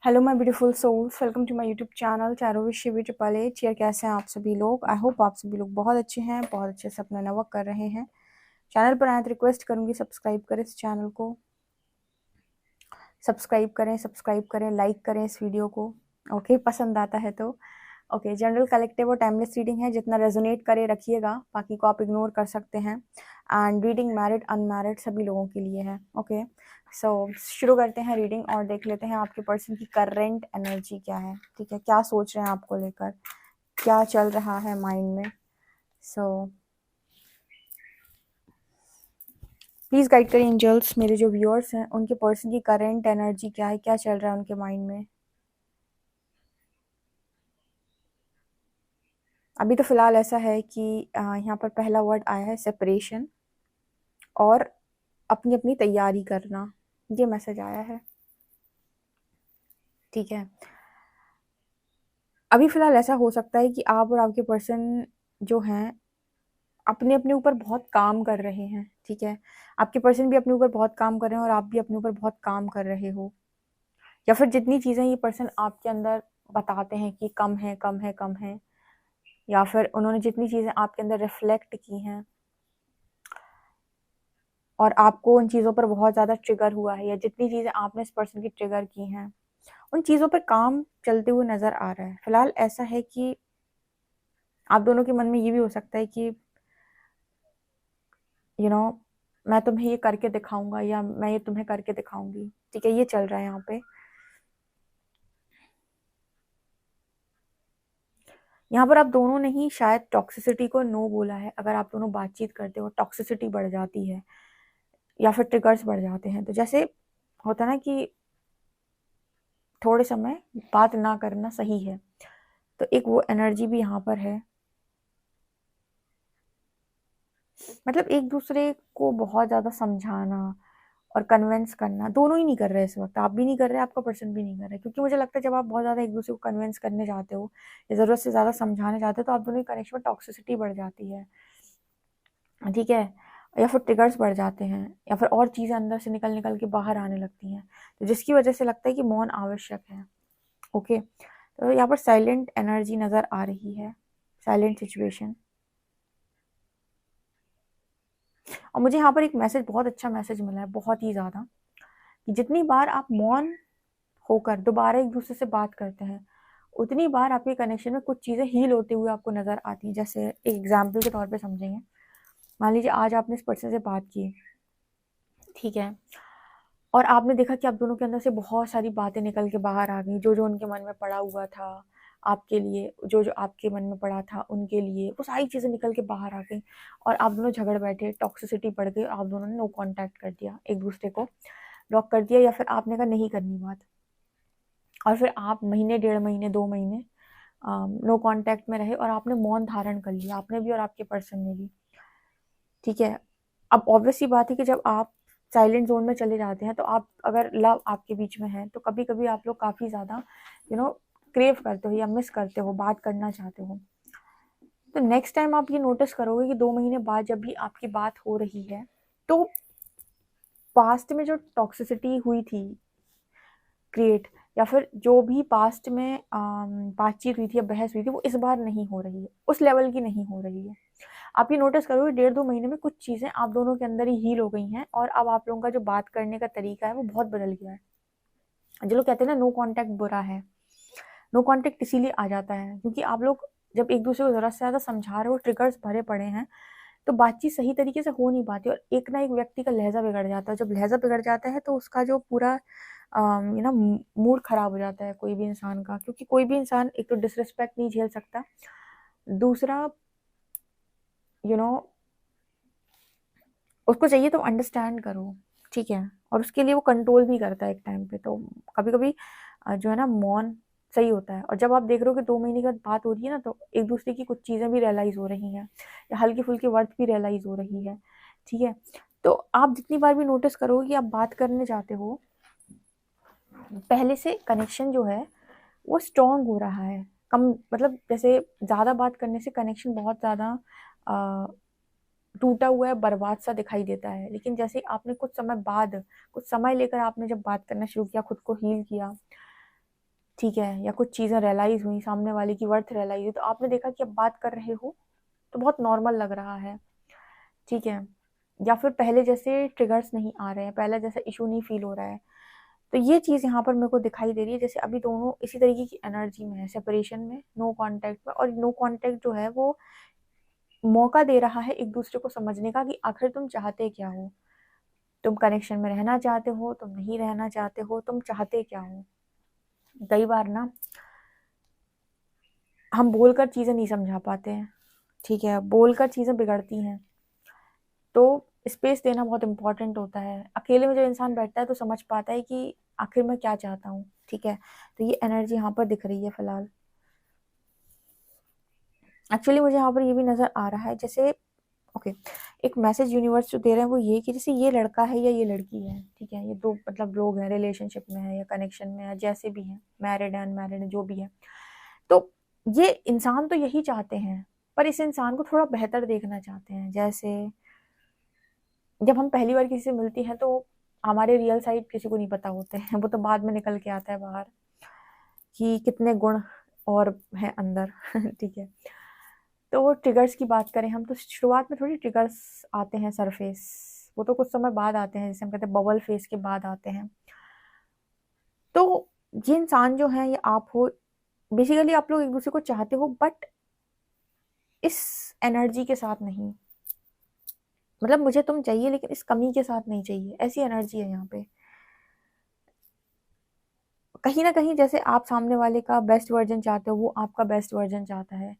Hello my beautiful souls, welcome to my YouTube channel चारों विश शिवी ट्रिपल एच। यार कैसे हैं आप सभी लोग? आई होप आप सभी लोग बहुत अच्छे हैं, बहुत अच्छे से अपना वर्क कर रहे हैं। चैनल पर आए तो रिक्वेस्ट करूंगी सब्सक्राइब करें इस चैनल को, सब्सक्राइब करें, लाइक करें इस वीडियो को। ओके, पसंद आता है तो ओके। जनरल कलेक्टिव और टाइमलेस रीडिंग है, जितना रेजोनेट करे रखिएगा, बाकी को आप इग्नोर कर सकते हैं। एंड रीडिंग मैरिड अनमैरिड सभी लोगों के लिए है। ओके, सो शुरू करते हैं रीडिंग और देख लेते हैं आपके पर्सन की करंट एनर्जी क्या है। ठीक है, क्या सोच रहे हैं आपको लेकर, क्या चल रहा है माइंड में। सो प्लीज गाइड करें एंजल्स, मेरे जो व्यूअर्स हैं उनके पर्सन की करंट एनर्जी क्या है, क्या चल रहा है उनके माइंड में। अभी तो फिलहाल ऐसा है कि यहाँ पर पहला वर्ड आया है सेपरेशन और अपनी अपनी तैयारी करना, ये मैसेज आया है। ठीक है, अभी फिलहाल ऐसा हो सकता है कि आप और आपके पर्सन जो हैं अपने अपने ऊपर बहुत काम कर रहे हैं। ठीक है, आपके पर्सन भी अपने ऊपर बहुत काम कर रहे हैं और आप भी अपने ऊपर बहुत काम कर रहे हो, या फिर जितनी चीज़ें ये पर्सन आपके अंदर बताते हैं कि कम है कम है कम है, या फिर उन्होंने जितनी चीज़ें आपके अंदर रिफ्लेक्ट की हैं और आपको उन चीज़ों पर बहुत ज़्यादा ट्रिगर हुआ है, या जितनी चीज़ें आपने इस पर्सन की ट्रिगर की हैं उन चीज़ों पर काम चलते हुए नज़र आ रहा है। फिलहाल ऐसा है कि आप दोनों के मन में ये भी हो सकता है कि यू नो मैं तुम्हें ये करके दिखाऊंगा या मैं ये तुम्हें करके दिखाऊंगी। ठीक है, ये चल रहा है यहाँ पे। यहाँ पर आप दोनों ने ही शायद टॉक्सिसिटी को नो बोला है। अगर आप दोनों बातचीत करते हो टॉक्सिसिटी बढ़ जाती है या फिर ट्रिगर्स बढ़ जाते हैं, तो जैसे होता है ना कि थोड़े समय बात ना करना सही है, तो एक वो एनर्जी भी यहाँ पर है। मतलब एक दूसरे को बहुत ज़्यादा समझाना और कन्विंस करना, दोनों ही नहीं कर रहे इस वक्त। आप भी नहीं कर रहे, आपका पर्सन भी नहीं कर रहा है, क्योंकि मुझे लगता है जब आप बहुत ज़्यादा एक दूसरे को कन्विंस करने जाते हो या ज़रूरत से ज़्यादा समझाने जाते हो तो आप दोनों के कनेक्शन में टॉक्सिसिटी बढ़ जाती है। ठीक है, या फिर ट्रिगर्स बढ़ जाते हैं, या फिर और चीज़ें अंदर से निकल निकल के बाहर आने लगती हैं, तो जिसकी वजह से लगता है कि मौन आवश्यक है। ओके, तो यहाँ पर साइलेंट एनर्जी नज़र आ रही है, साइलेंट सिचुएशन। और मुझे यहाँ पर एक मैसेज, बहुत अच्छा मैसेज मिला है, बहुत ही ज़्यादा, कि जितनी बार आप मौन होकर दोबारा एक दूसरे से बात करते हैं उतनी बार आपके कनेक्शन में कुछ चीज़ें हील होते हुए आपको नज़र आती हैं। जैसे एक एग्जाम्पल के तौर पे समझेंगे, मान लीजिए आज आपने इस पर्सन से बात की, ठीक है, और आपने देखा कि आप दोनों के अंदर से बहुत सारी बातें निकल के बाहर आ गई, जो जो उनके मन में पड़ा हुआ था आपके लिए, जो जो आपके मन में पड़ा था उनके लिए, वो सारी चीज़ें निकल के बाहर आ गई और आप दोनों झगड़ बैठे, टॉक्सिसिटी बढ़ गई, आप दोनों ने नो कांटेक्ट कर दिया, एक दूसरे को ब्लॉक कर दिया, या फिर आपने कहा नहीं करनी बात, और फिर आप महीने, 1.5 महीने, 2 महीने नो कांटेक्ट में रहे और आपने मौन धारण कर लिया, आपने भी और आपके पर्सन ने भी। ठीक है, अब ऑब्वियस सी बात है कि जब आप साइलेंट जोन में चले जाते हैं तो आप, अगर लव आपके बीच में है तो कभी कभी आप लोग काफ़ी ज़्यादा क्रेव करते हो या मिस करते हो, बात करना चाहते हो। तो नेक्स्ट टाइम आप ये नोटिस करोगे कि 2 महीने बाद जब भी आपकी बात हो रही है तो पास्ट में जो टॉक्सिसिटी हुई थी क्रिएट, या फिर जो भी पास्ट में बातचीत हुई थी या बहस हुई थी, वो इस बार नहीं हो रही है, उस लेवल की नहीं हो रही है। आप ये नोटिस करोगे 1.5-2 महीने में कुछ चीज़ें आप दोनों के अंदर ही हील हो गई हैं और अब आप लोगों का जो बात करने का तरीका है वो बहुत बदल गया है। जो लोग कहते हैं ना नो कांटेक्ट बुरा है, नो कांटेक्ट इसीलिए आ जाता है क्योंकि आप लोग जब एक दूसरे को ज़रूरत से ज़्यादा समझा रहे हो, ट्रिगर्स भरे पड़े हैं, तो बातचीत सही तरीके से हो नहीं पाती और एक ना एक व्यक्ति का लहजा बिगड़ जाता है। जब लहजा बिगड़ जाता है तो उसका जो पूरा मूड खराब हो जाता है कोई भी इंसान का, क्योंकि कोई भी इंसान एक तो डिसरिस्पेक्ट नहीं झेल सकता, दूसरा यू नो उसको चाहिए तो अंडरस्टैंड करो। ठीक है, और उसके लिए वो कंट्रोल भी करता है एक टाइम पे, तो कभी कभी जो है ना मौन सही होता है। और जब आप देख रहे हो कि 2 महीने के बाद बात हो रही है ना, तो एक दूसरे की कुछ चीज़ें भी रियलाइज़ हो रही हैं या हल्की फुल्की वर्थ भी रियलाइज़ हो रही है। ठीक है, तो आप जितनी बार भी नोटिस करोगे कि आप बात करने जाते हो, पहले से कनेक्शन जो है वो स्ट्रॉन्ग हो रहा है। कम मतलब जैसे ज़्यादा बात करने से कनेक्शन बहुत ज़्यादा टूटा हुआ है, बर्बाद सा दिखाई देता है, लेकिन जैसे आपने कुछ समय बाद, कुछ समय लेकर आपने जब बात करना शुरू किया, खुद को हील किया, ठीक है, या कुछ चीज़ें रियलाइज़ हुई, सामने वाले की वर्थ रियलाइज़ हुई, तो आपने देखा कि अब बात कर रहे हो तो बहुत नॉर्मल लग रहा है, ठीक है? या फिर पहले जैसे ट्रिगर्स नहीं आ रहे हैं, पहले जैसा इश्यू नहीं फ़ील हो रहा है। तो ये चीज़ यहाँ पर मेरे को दिखाई दे रही है, जैसे अभी दोनों इसी तरीके की एनर्जी में है, सेपरेशन में, नो कॉन्टैक्ट में, और नो कॉन्टैक्ट जो है वो मौका दे रहा है एक दूसरे को समझने का कि आखिर तुम चाहते क्या हो? तुम कनेक्शन में रहना चाहते हो, तुम नहीं रहना चाहते हो, तुम चाहते क्या हो? कई बार ना हम बोलकर चीज़ें नहीं समझा पाते हैं, ठीक है? बोलकर चीज़ें बिगड़ती हैं, तो स्पेस देना बहुत इम्पोर्टेंट होता है। अकेले में जब इंसान बैठता है तो समझ पाता है कि आखिर मैं क्या चाहता हूँ, ठीक है? तो ये एनर्जी यहाँ पर दिख रही है फिलहाल। एक्चुअली मुझे यहाँ पर ये भी नज़र आ रहा है, जैसे ओके, एक मैसेज यूनिवर्स जो दे रहे हैं वो ये कि जैसे ये लड़का है या ये लड़की है, ठीक है? ये 2 मतलब लोग हैं, रिलेशनशिप में है या कनेक्शन में है, जैसे भी हैं, मैरिड है, अनमैरिड है, जो भी है। तो ये इंसान तो यही चाहते हैं, पर इस इंसान को थोड़ा बेहतर देखना चाहते हैं। जैसे जब हम पहली बार किसी से मिलते हैं तो हमारे रियल साइड किसी को नहीं पता होते हैं, वो तो बाद में निकल के आता है बाहर कि कितने गुण और हैं अंदर ठीक है? तो ट्रिगर्स की बात करें हम, तो शुरुआत में थोड़ी ट्रिगर्स आते हैं सरफेस, वो तो कुछ समय बाद आते हैं, जैसे हम कहते हैं बबल फेस के बाद आते हैं। तो ये इंसान जो है, ये आप हो, बेसिकली आप लोग एक दूसरे को चाहते हो, बट इस एनर्जी के साथ नहीं। मतलब मुझे तुम चाहिए लेकिन इस कमी के साथ नहीं चाहिए, ऐसी एनर्जी है यहाँ पे। कहीं ना कहीं जैसे आप सामने वाले का बेस्ट वर्जन चाहते हो, वो आपका बेस्ट वर्जन चाहता है,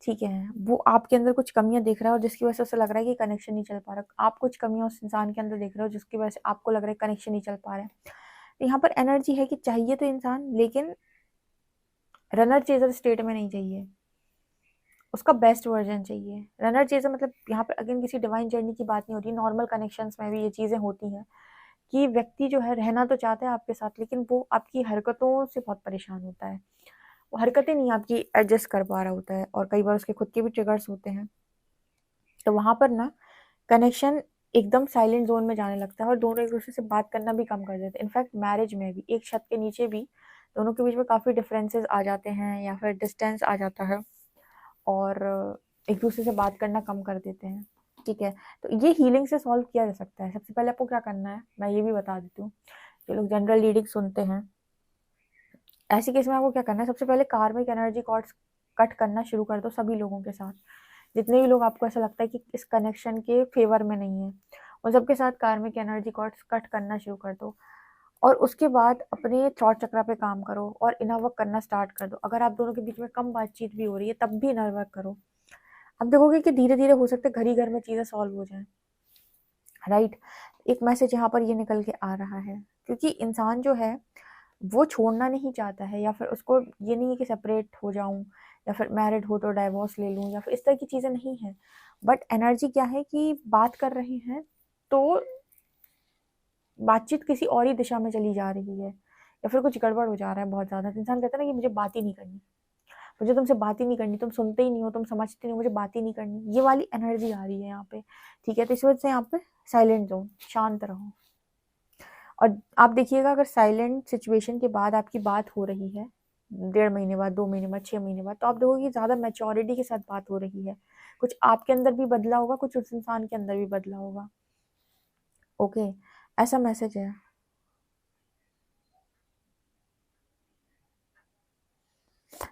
ठीक है? वो आपके अंदर कुछ कमियाँ देख रहा है और जिसकी वजह से उसे लग रहा है कि कनेक्शन नहीं चल पा रहा। आप कुछ कमियाँ उस इंसान के अंदर देख रहे हो जिसकी वजह से आपको लग रहा है कनेक्शन नहीं चल पा रहा है। तो यहाँ पर एनर्जी है कि चाहिए तो इंसान, लेकिन रनर चेजर स्टेट में नहीं चाहिए, उसका बेस्ट वर्जन चाहिए। रनर चेजर मतलब यहाँ पर अगेन किसी डिवाइन जर्नी की बात नहीं होती, नॉर्मल कनेक्शंस में भी ये चीज़ें होती हैं कि व्यक्ति जो है रहना तो चाहता है आपके साथ, लेकिन वो आपकी हरकतों से बहुत परेशान होता है। वो हरकतें नहीं आपकी एडजस्ट कर पा रहा होता है, और कई बार उसके खुद के भी ट्रिगर्स होते हैं। तो वहाँ पर ना कनेक्शन एकदम साइलेंट जोन में जाने लगता है और दोनों एक दूसरे से बात करना भी कम कर देते हैं। इनफैक्ट मैरिज में भी एक छत के नीचे भी दोनों के बीच में काफ़ी डिफरेंसेस आ जाते हैं या फिर डिस्टेंस आ जाता है, और एक दूसरे से बात करना कम कर देते हैं, ठीक है? तो ये हीलिंग से सॉल्व किया जा सकता है। सबसे पहले आपको क्या करना है मैं ये भी बता देती हूँ। जो लोग जनरल रीडिंग सुनते हैं, ऐसे केस में आपको क्या करना है, सबसे पहले कार्मिक एनर्जी कॉर्ड्स कट करना शुरू कर दो सभी लोगों के साथ। जितने भी लोग आपको ऐसा लगता है कि इस कनेक्शन के फेवर में नहीं है, उन सबके साथ कार्मिक एनर्जी कॉर्ड्स कट करना शुरू कर दो। और उसके बाद अपने थॉट चक्रा पे काम करो और इनर वर्क करना स्टार्ट कर दो। अगर आप दोनों के बीच में कम बातचीत भी हो रही है तब भी इनर वर्क करो। अब देखोगे कि धीरे धीरे हो सकता है घर ही घर में चीज़ें सॉल्व हो जाएं, राइट? एक मैसेज यहाँ पर ये निकल के आ रहा है, क्योंकि इंसान जो है वो छोड़ना नहीं चाहता है, या फिर उसको ये नहीं है कि सेपरेट हो जाऊं, या फिर मैरिड हो तो डाइवोर्स ले लूं, या फिर इस तरह की चीज़ें नहीं है। बट एनर्जी क्या है कि बात कर रहे हैं तो बातचीत किसी और ही दिशा में चली जा रही है, या फिर कुछ गड़बड़ हो जा रहा है बहुत ज़्यादा। तो इंसान कहता है ना कि मुझे बात ही नहीं करनी, मुझे तुमसे बात ही नहीं करनी, तुम सुनते ही नहीं हो, तुम समझते नहीं हो, मुझे बात ही नहीं करनी, ये वाली एनर्जी आ रही है यहाँ पे, ठीक है? तो इस वजह से यहाँ पे साइलेंट रहो, शांत रहो। और आप देखिएगा अगर साइलेंट सिचुएशन के बाद आपकी बात हो रही है, 1.5 महीने बाद, 2 महीने बाद, 6 महीने बाद, तो आप देखोगे ज़्यादा मैच्योरिटी के साथ बात हो रही है। कुछ आपके अंदर भी बदला होगा, कुछ उस इंसान के अंदर भी बदला होगा। ओके, ऐसा मैसेज है।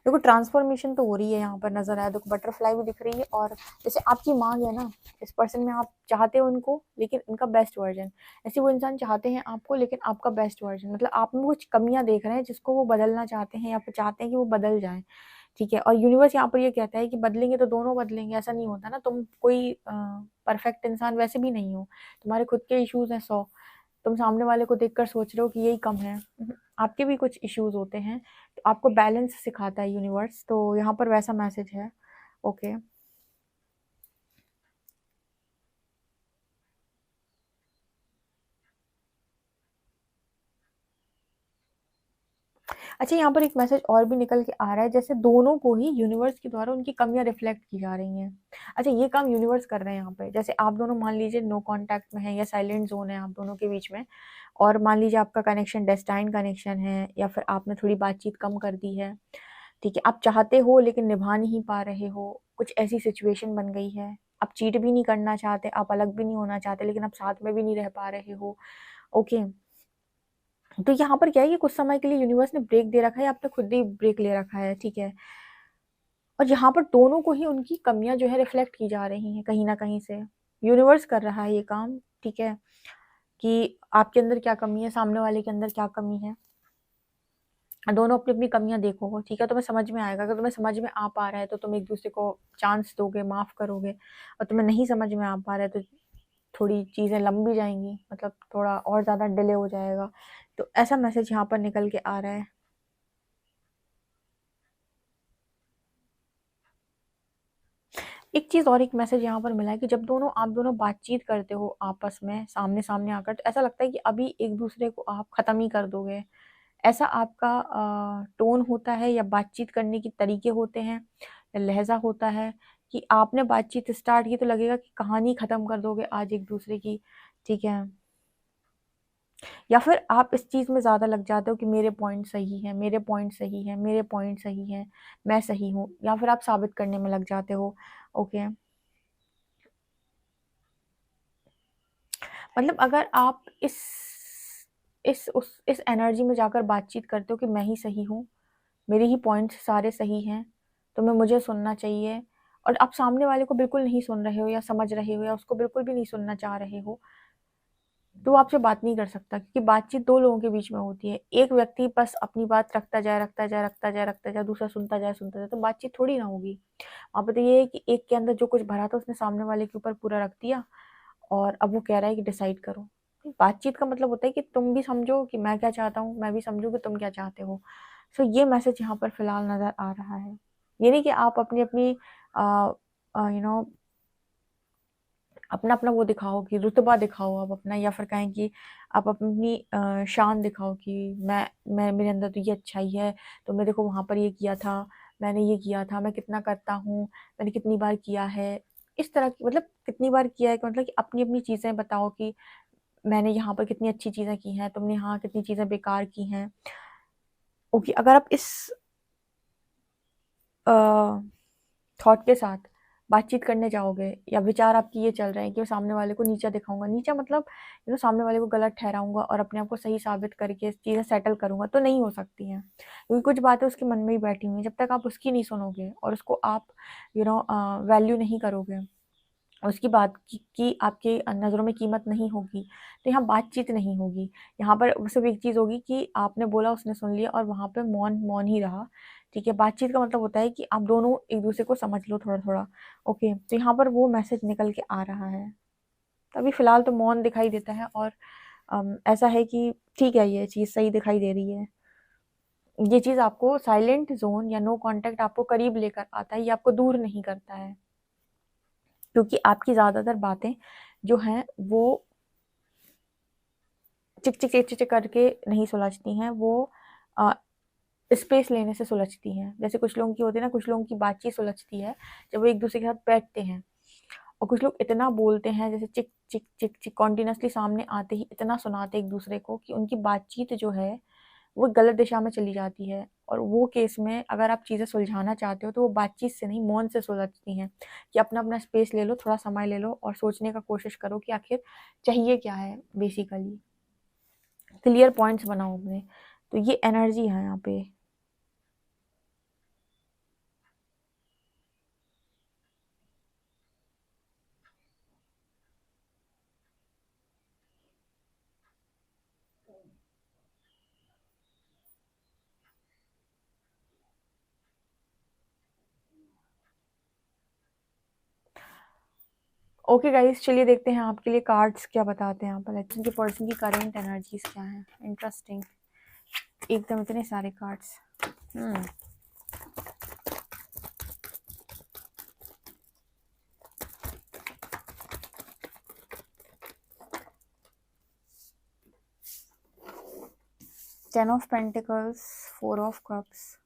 देखो ट्रांसफॉर्मेशन तो हो रही है, यहाँ पर नजर आया, देखो बटरफ्लाई भी दिख रही है, और जैसे आपकी मांग है ना इस पर्सन में, आप चाहते हो उनको लेकिन इनका बेस्ट वर्जन, ऐसे वो इंसान चाहते हैं आपको लेकिन आपका बेस्ट वर्जन, मतलब आप में कुछ कमियां देख रहे हैं जिसको वो बदलना चाहते हैं या फिर चाहते हैं कि वो बदल जाए, ठीक है? और यूनिवर्स यहाँ पर ये कहता है कि बदलेंगे तो दोनों बदलेंगे, ऐसा नहीं होता ना, तुम कोई परफेक्ट इंसान वैसे भी नहीं हो, तुम्हारे खुद के इश्यूज हैं 100, तुम सामने वाले को देखकर सोच रहे हो कि यही कम है, आपके भी कुछ इश्यूज होते हैं, तो आपको बैलेंस सिखाता है यूनिवर्स, तो यहाँ पर वैसा मैसेज है। ओके, अच्छा, यहाँ पर एक मैसेज और भी निकल के आ रहा है, जैसे दोनों को ही यूनिवर्स के द्वारा उनकी कमियाँ रिफ्लेक्ट की जा रही हैं। अच्छा, ये काम यूनिवर्स कर रहे हैं यहाँ पे। जैसे आप दोनों मान लीजिए नो कॉन्टैक्ट में हैं या साइलेंट ज़ोन है आप दोनों के बीच में, और मान लीजिए आपका कनेक्शन डेस्टाइन कनेक्शन है, या फिर आपने थोड़ी बातचीत कम कर दी है, ठीक है? आप चाहते हो लेकिन निभा नहीं पा रहे हो, कुछ ऐसी सिचुएशन बन गई है। आप चीट भी नहीं करना चाहते, आप अलग भी नहीं होना चाहते, लेकिन आप साथ में भी नहीं रह पा रहे हो, ओके? तो यहाँ पर क्या है कि कुछ समय के लिए यूनिवर्स ने ब्रेक दे रखा है, आपने खुद ही ब्रेक ले रखा है, ठीक है? और यहाँ पर दोनों को ही उनकी कमियाँ जो है रिफ्लेक्ट की जा रही हैं कहीं न कहीं से। यूनिवर्स कर रहा है ये काम, ठीक है? कि आपके अंदर क्या कमी है, सामने वाले के अंदर क्या कमी है। दोनों अपनी-अपनी कमियाँ देखो, ठीक है? तुम्हें समझ में आएगा, अगर तुम्हें समझ में आ पा रहा है तो तुम एक-दूसरे को चांस दोगे, माफ़ करोगे, और तुम्हें नहीं समझ में आ पा रहा है तो थोड़ी चीज़ें लंबी जाएँगी, मतलब थोड़ा और ज़्यादा डिले हो जाएगा। तो ऐसा मैसेज यहाँ पर निकल के आ रहा है। एक चीज़ और, एक मैसेज यहाँ पर मिला है कि जब आप दोनों बातचीत करते हो आपस में सामने-सामने आकर, तो ऐसा लगता है कि अभी एक-दूसरे को आप ख़त्म ही कर दोगे। ऐसा आपका टोन होता है, या बातचीत करने के तरीके होते हैं, या लहज़ा होता है कि आपने बातचीत स्टार्ट की तो लगेगा कि कहानी ख़त्म कर दोगे आज एक-दूसरे की, ठीक है? या फिर आप इस चीज़ में ज़्यादा लग जाते हो कि मेरे पॉइंट सही हैं, मेरे पॉइंट सही हैं, मेरे पॉइंट सही हैं, मैं सही हूँ, या फिर आप साबित करने में लग जाते हो, ओके? मतलब अगर आप इस एनर्जी में जाकर बातचीत करते हो कि मैं ही सही हूँ, मेरे ही पॉइंट्स सारे सही हैं, तुम्हें मुझे सुनना चाहिए, और आप सामने वाले को बिल्कुल नहीं सुन रहे हो या समझ रहे हो, या उसको बिल्कुल भी नहीं सुनना चाह रहे हो, तो वो आपसे बात नहीं कर सकता, क्योंकि बातचीत 2 लोगों के बीच में होती है। एक व्यक्ति बस अपनी बात रखता जाए, रखता जाए, रखता जाए, रखता जाए, दूसरा सुनता जाए, तो बातचीत थोड़ी ना होगी। वहाँ पे तो ये है कि एक के अंदर जो कुछ भरा था उसने सामने वाले के ऊपर पूरा रख दिया, और अब वो कह रहा है कि डिसाइड करो। बातचीत का मतलब होता है कि तुम भी समझो कि मैं क्या चाहता हूँ, मैं भी समझूँ कि तुम क्या चाहते हो। सो ये मैसेज यहाँ पर फ़िलहाल नज़र आ रहा है। ये नहीं कि आप अपनी-अपनी अ यू नो अपना-अपना वो दिखाओ कि रुतबा दिखाओ आप अपना, या फिर कहें कि आप अपनी शान दिखाओ कि मैं मेरे अंदर तो ये अच्छाई है, तुमने देखो वहाँ पर ये किया था, मैंने ये किया था, मैं कितना करता हूँ, मैंने कितनी बार किया है। इस तरह की, मतलब कितनी बार किया है कि मतलब कि अपनी-अपनी चीज़ें बताओ कि मैंने यहाँ पर कितनी अच्छी चीज़ें की हैं, तुमने यहाँ कितनी चीज़ें बेकार की हैं। ओके, अगर आप इस अ, थॉट के साथ बातचीत करने जाओगे, या विचार आपके ये चल रहे हैं कि मैं सामने वाले को नीचा दिखाऊँगा, नीचा मतलब सामने वाले को गलत ठहराऊँगा और अपने आप को सही साबित करके चीज़ें सेटल करूँगा, तो नहीं हो सकती हैं। क्योंकि कुछ बातें उसके मन में ही बैठी हुई हैं, जब तक आप उसकी नहीं सुनोगे और उसको आप वैल्यू नहीं करोगे, उसकी बात की आपकी नज़रों में कीमत नहीं होगी, तो यहाँ बातचीत नहीं होगी। यहाँ पर सिर्फ़ एक चीज़ होगी कि आपने बोला, उसने सुन लिया, और वहाँ पे मौन मौन ही रहा, ठीक है? बातचीत का मतलब होता है कि आप दोनों एक-दूसरे को समझ लो थोड़ा-थोड़ा, ओके? तो यहाँ पर वो मैसेज निकल के आ रहा है। तो अभी फ़िलहाल तो मौन दिखाई देता है, और ऐसा है कि ठीक है, ये चीज़ सही दिखाई दे रही है। ये चीज़ आपको साइलेंट ज़ोन या नो कॉन्टैक्ट आपको करीब लेकर आता है, ये आपको दूर नहीं करता है। क्योंकि आपकी ज़्यादातर बातें जो हैं वो चिक चिक चिक चिक करके नहीं सुलझती हैं, वो अ, स्पेस लेने से सुलझती हैं। जैसे कुछ लोगों की होती है ना, कुछ लोगों की बातचीत सुलझती है जब वो एक-दूसरे के साथ बैठते हैं, और कुछ लोग इतना बोलते हैं, जैसे चिक चिक चिक चिक कंटीन्यूअसली सामने आते ही इतना सुनाते हैं एक-दूसरे को कि उनकी बातचीत जो है वो गलत दिशा में चली जाती है। और वो केस में अगर आप चीज़ें सुलझाना चाहते हो तो वो बातचीत से नहीं, मौन से सुलझती हैं, कि अपना-अपना स्पेस ले लो, थोड़ा समय ले लो और सोचने का कोशिश करो कि आखिर चाहिए क्या है बेसिकली। क्लियर पॉइंट्स बनाओ अपने। तो ये एनर्जी है यहाँ पे। ओके गाइस, चलिए देखते हैं आपके लिए कार्ड्स क्या बताते हैं यहाँ पर। लेट्स सी कि पर्सन की करंट एनर्जीज क्या हैं। इंटरेस्टिंग, एकदम इतने सारे cards. Hmm 10 of Pentacles, 4 of Cups,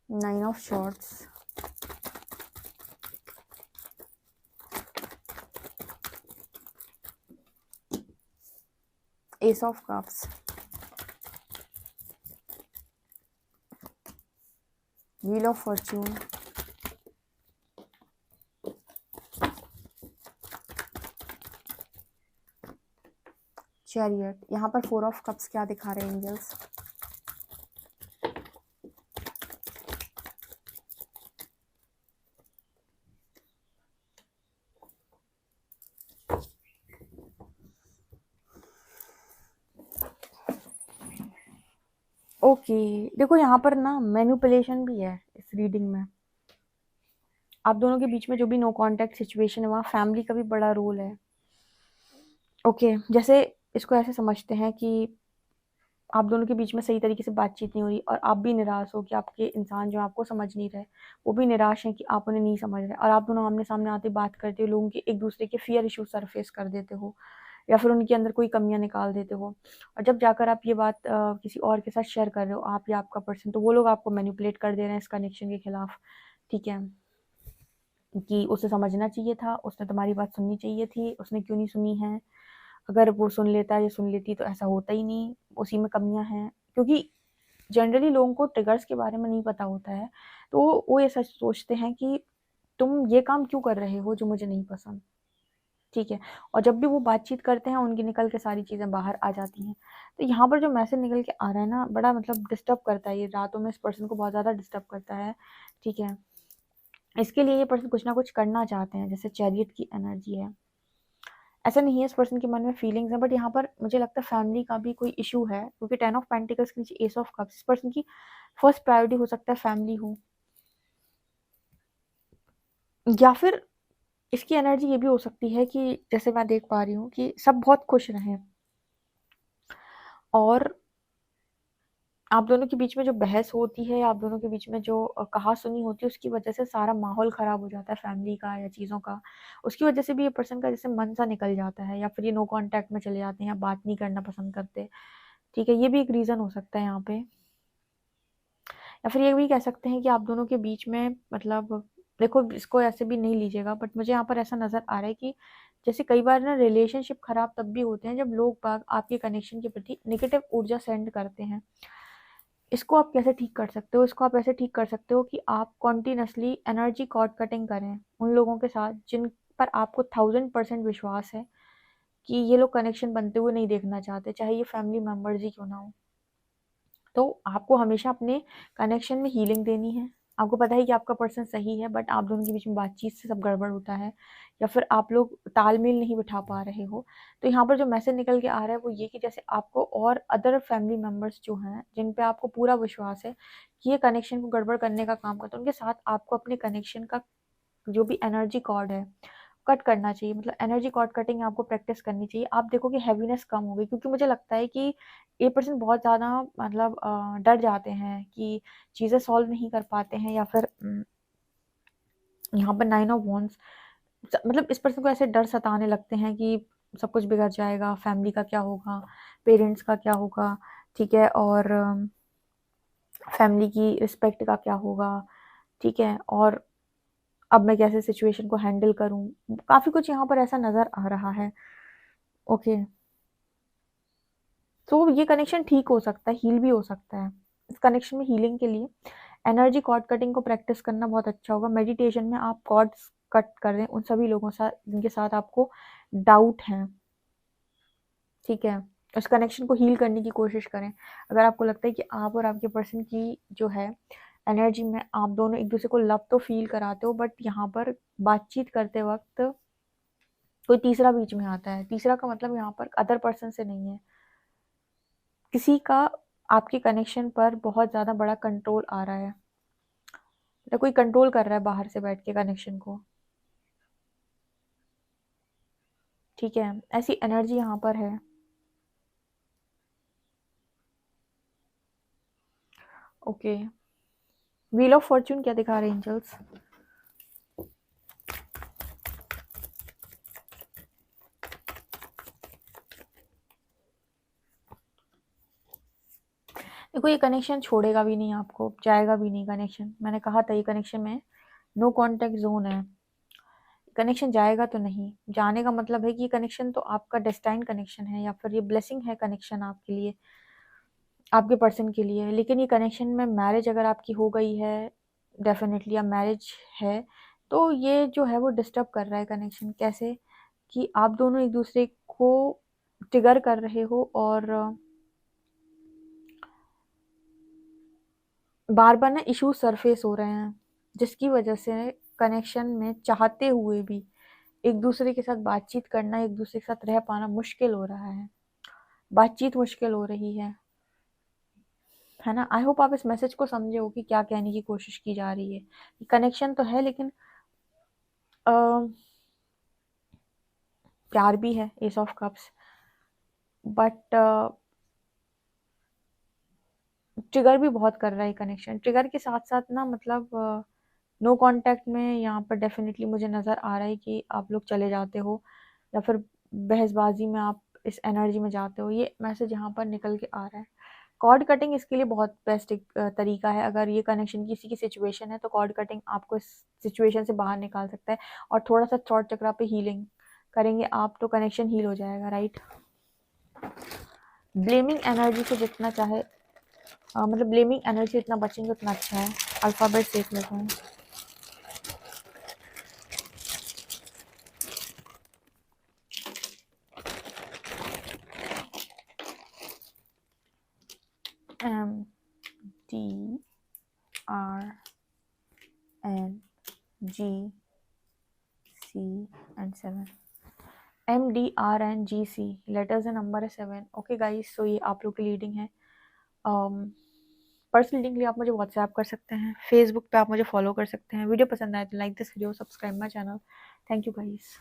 9 of Swords, Ace of Cups, Wheel of Fortune, Chariot. यहाँ पर 4 of Cups क्या दिखा रहे हैं एंजल्स? ओके देखो यहाँ पर ना मैनिपुलेशन भी है इस रीडिंग में। आप दोनों के बीच में जो भी नो कांटेक्ट सिचुएशन है वहाँ फैमिली का भी बड़ा रोल है। ओके जैसे इसको ऐसे समझते हैं कि आप दोनों के बीच में सही तरीके से बातचीत नहीं हो रही और आप भी निराश हो कि आपके इंसान जो आपको समझ नहीं रहे, वो भी निराश हैं कि आप उन्हें नहीं समझ रहे, और आप दोनों आमने सामने आते बात करते हो, लोगों के एक दूसरे के फियर इशू सरफेस कर देते हो या फिर उनके अंदर कोई कमियां निकाल देते हो, और जब जाकर आप ये बात किसी और के साथ शेयर कर रहे हो, आप या आपका पर्सन, तो वो लोग आपको मैनिपुलेट कर दे रहे हैं इस कनेक्शन के खिलाफ। ठीक है, कि उसे समझना चाहिए था, उसने तुम्हारी बात सुननी चाहिए थी, उसने क्यों नहीं सुनी है, अगर वो सुन लेता या सुन लेती तो ऐसा होता ही नहीं, उसी में कमियां हैं। क्योंकि जनरली लोगों को ट्रिगर्स के बारे में नहीं पता होता है, तो वो ये सच सोचते हैं कि तुम ये काम क्यों कर रहे हो जो मुझे नहीं पसंद। ठीक है, और जब भी वो बातचीत करते हैं उनकी निकल के सारी चीज़ें बाहर आ जाती हैं। तो यहाँ पर जो मैसेज निकल के आ रहा है ना, बड़ा मतलब डिस्टर्ब करता है, ये रातों में इस पर्सन को बहुत ज़्यादा डिस्टर्ब करता है। ठीक है, इसके लिए ये पर्सन कुछ ना कुछ करना चाहते हैं, जैसे चैरियट की एनर्जी है। ऐसा नहीं है इस पर्सन के मन में फीलिंग्स है, बट यहाँ पर मुझे लगता है फैमिली का भी कोई इशू है, क्योंकि 10 ऑफ पेंटिकल्स के नीचे एस ऑफ कप्स, इस पर्सन की फर्स्ट प्रायोरिटी हो सकता है फैमिली हो, या फिर इसकी एनर्जी ये भी हो सकती है कि जैसे मैं देख पा रही हूँ कि सब बहुत खुश रहें, और आप दोनों के बीच में जो बहस होती है, आप दोनों के बीच में जो कहा सुनी होती है, उसकी वजह से सारा माहौल खराब हो जाता है फैमिली का या चीज़ों का, उसकी वजह से भी ये पर्सन का जैसे मन सा निकल जाता है, या फिर ये नो कांटेक्ट में चले जाते हैं या बात नहीं करना पसंद करते। ठीक है, ये भी एक रीज़न हो सकता है यहाँ पे, या फिर ये भी कह सकते हैं कि आप दोनों के बीच में मतलब, देखो इसको ऐसे भी नहीं लीजिएगा, बट मुझे यहाँ पर ऐसा नज़र आ रहा है कि जैसे कई बार ना रिलेशनशिप खराब तब भी होते हैं जब लोग बाग आपके कनेक्शन के प्रति नेगेटिव ऊर्जा सेंड करते हैं। इसको आप कैसे ठीक कर सकते हो? इसको आप ऐसे ठीक कर सकते हो कि आप कॉन्टिन्यूसली एनर्जी कॉर्ड कटिंग करें उन लोगों के साथ जिन पर आपको 1000% विश्वास है कि ये लोग कनेक्शन बनते हुए नहीं देखना चाहते, चाहे ये फैमिली मेम्बर्स ही क्यों ना हो। तो आपको हमेशा अपने कनेक्शन में हीलिंग देनी है। आपको पता है कि आपका पर्सन सही है, बट आप दोनों के बीच में बातचीत से सब गड़बड़ होता है, या फिर आप लोग तालमेल नहीं बिठा पा रहे हो। तो यहाँ पर जो मैसेज निकल के आ रहा है वो ये कि जैसे आपको और अदर फैमिली मेम्बर्स जो हैं, जिन पे आपको पूरा विश्वास है कि ये कनेक्शन को गड़बड़ करने का काम करते हैं, उनके साथ आपको अपने कनेक्शन का जो भी एनर्जी कॉर्ड है कट करना चाहिए, मतलब एनर्जी कॉर्ड कटिंग आपको प्रैक्टिस करनी चाहिए। आप देखोगे हैवीनेस कम हो गई, क्योंकि मुझे लगता है कि ये पर्सन बहुत ज़्यादा मतलब डर जाते हैं कि चीज़ें सॉल्व नहीं कर पाते हैं, या फिर यहाँ पर 9 ऑफ वॉन्ड्स, मतलब इस पर्सन को ऐसे डर सताने लगते हैं कि सब कुछ बिगड़ जाएगा, फैमिली का क्या होगा, पेरेंट्स का क्या होगा, ठीक है, और फैमिली की रिस्पेक्ट का क्या होगा, ठीक है, और अब मैं कैसे सिचुएशन को हैंडल करूँ, काफ़ी कुछ यहाँ पर ऐसा नज़र आ रहा है। ओके, तो ये कनेक्शन ठीक हो सकता है, हील भी हो सकता है। इस कनेक्शन में हीलिंग के लिए एनर्जी कॉर्ड कटिंग को प्रैक्टिस करना बहुत अच्छा होगा। मेडिटेशन में आप कॉर्ड्स कट कर रहे हैं उन सभी लोगों से जिनके साथ आपको डाउट है, ठीक है, उस कनेक्शन को हील करने की कोशिश करें। अगर आपको लगता है कि आप और आपके पर्सन की जो है एनर्जी में आप दोनों एक दूसरे को लव तो फील कराते हो, बट यहाँ पर बातचीत करते वक्त कोई तीसरा बीच में आता है। तीसरा का मतलब यहाँ पर अदर पर्सन से नहीं है, किसी का आपके कनेक्शन पर बहुत ज़्यादा बड़ा कंट्रोल आ रहा है, मतलब कोई कंट्रोल कर रहा है बाहर से बैठ के कनेक्शन को। ठीक है, ऐसी एनर्जी यहाँ पर है। ओके, व्हील ऑफ फॉर्च्यून क्या दिखा रहे हैं एंजल्स? देखो ये कनेक्शन छोड़ेगा भी नहीं आपको, जाएगा भी नहीं कनेक्शन। मैंने कहा था ये कनेक्शन में नो कॉन्टैक्ट जोन है। कनेक्शन जाएगा तो नहीं, जाने का मतलब है कि ये कनेक्शन तो आपका डेस्टाइन कनेक्शन है, या फिर ये ब्लेसिंग है कनेक्शन आपके लिए, आपके पर्सन के लिए। लेकिन ये कनेक्शन में मैरिज अगर आपकी हो गई है, डेफिनेटली अब मैरिज है, तो ये जो है वो डिस्टर्ब कर रहा है कनेक्शन। कैसे कि आप दोनों एक दूसरे को ट्रिगर कर रहे हो, और बार बार ना इश्यूज सरफेस हो रहे हैं, जिसकी वजह से कनेक्शन में चाहते हुए भी एक दूसरे के साथ बातचीत करना, एक दूसरे के साथ रह पाना मुश्किल हो रहा है, बातचीत मुश्किल हो रही है ना। आई होप आप इस मैसेज को समझे हो कि क्या कहने की कोशिश की जा रही है। कनेक्शन तो है, लेकिन अ, प्यार भी है, S of cups, but trigger भी बहुत कर रहा है कनेक्शन। ट्रिगर के साथ साथ ना मतलब नो कांटेक्ट में यहाँ पर डेफिनेटली मुझे नज़र आ रहा है कि आप लोग चले जाते हो, या फिर बहसबाजी में आप इस एनर्जी में जाते हो, ये मैसेज यहाँ पर निकल के आ रहा है। कॉर्ड कटिंग इसके लिए बहुत बेस्ट एक तरीका है। अगर ये कनेक्शन किसी की सिचुएशन है तो कॉर्ड कटिंग आपको इस सिचुएशन से बाहर निकाल सकता है, और थोड़ा सा थ्रॉट चक्रा पे हीलिंग करेंगे आप तो कनेक्शन हील हो जाएगा, राइट। ब्लेमिंग एनर्जी से जितना चाहे मतलब ब्लेमिंग एनर्जी इतना बचेंगे उतना अच्छा है। अल्फ़ाबेट देख लेते हैं। MDRNGC and 7। MDRNGC letters and number है 7। ओके गाइस, सो ये आप लोग की लीडिंग है। पर्सनल रीडिंग के लिए आप मुझे व्हाट्सएप कर सकते हैं, फेसबुक पे आप मुझे फॉलो कर सकते हैं। वीडियो पसंद आए तो like this video, subscribe my channel. Thank you guys.